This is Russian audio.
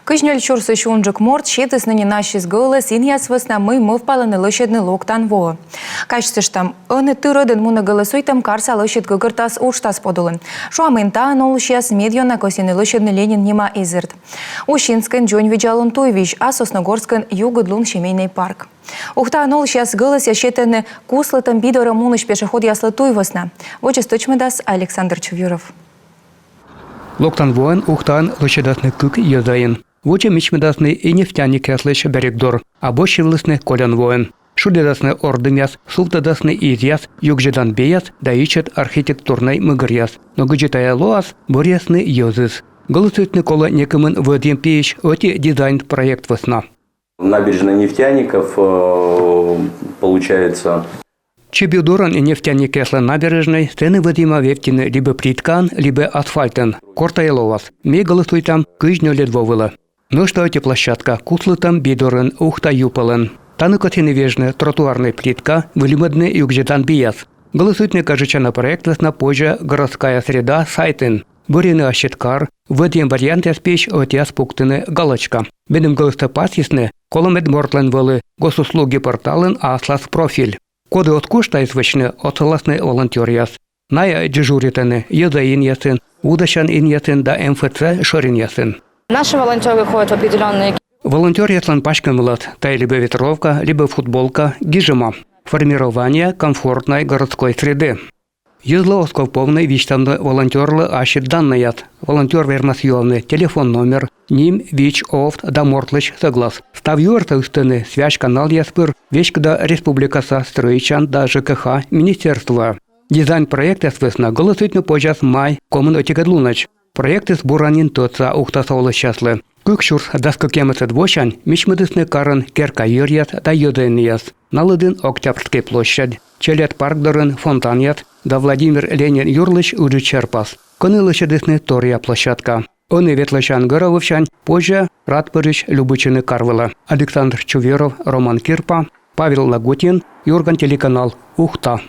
Кыжнёл чурсы шунжик морд, щетысны не наши сгылы, син ясвысна мы впаланы лышедны локтан во. Качествыштам, ыны тырыдын муны голосуйтам карса лышед гыгыртас уштас подулын. Шуамента анол щас медиона косины лышедны Ленин нема изырт. Ущинскын джонь виджалун туйвич, а Сосногорскын югыдлун семейный парк. Ухта анол щас гылыс ящетыны куслытым бидора муныш пешеход яслы туйвысна. Вочисточмыдас Александр Чувюров. Локтан воен ухтан лышедасны кык езайын. Воче мичмедасны и нефтяник яслыш берегдор, а бошевлысны колян воен. Шудедасны ордыняс, султадасны изяс, югжедан беяс, да ичет архитектурный мыгыряс. Но гыджетая лоас, борясны езыз. Голосуйтны кола некымын вадим пеич, оти дизайн проект весна. Набережная нефтяников, получается... Чебюдоран и нефтяник яслы набережной, стены Вадима Вевтины либо плиткан, либо асфальтен, кортаеловас. Ме голосуйтам кыжнё ледвовыла. Но что эти площадка, куслытам бидорын, ухта юпалын. Таны котины вежны, тротуарная плитка, вылимадны югжетан бияс. Голосуйтны кажется на проект весна позже городская среда сайтын. Бурины ащеткар, в этом варианте спечь отяс пуктыны галочка. Бедым голосопас ясны, коломед мортлен вылы, госуслуги порталын аслас профиль. Коды откушта извычны отсыласны волонтерияс. Ная дежуританы, езаин ясын, удачан ин ясын да МФЦ шорин ясын. Наши волонтеры ходят в определенные... Волонтер яслан пачкан млад, тай либо ветровка, либо футболка, гижима. Формирование комфортной городской среды. Езло оскоповный вичтамны волонтерлы ащит данныят. Волонтер вермасьевны, телефон номер, ним вич офт да мортлыч соглас. Ставьюрта устыны, связь канал яспыр, вещкда республикаса стройчан да ЖКХ министерства. Дизайн проекта свысна голосуйтны почас май, комын отекадлунач. Проекты сбуранин тоца ухтасолы счастлы. Кукшурс даскокемыцы двощан, мичмыдысны карын керка юрьят да юдынияс. Налыдын Октябрьский площадь. Челет паркдорын фонтанят, да Владимир Ленин Юрлыч уджи черпас. Конылышедысны тория площадка. Он и ветлачан горовывчан, позже Радпырыч Любычины Карвела. Александр Чувюров, Роман Кирпа, Павел Лагутин, Юрган телеканал Ухта.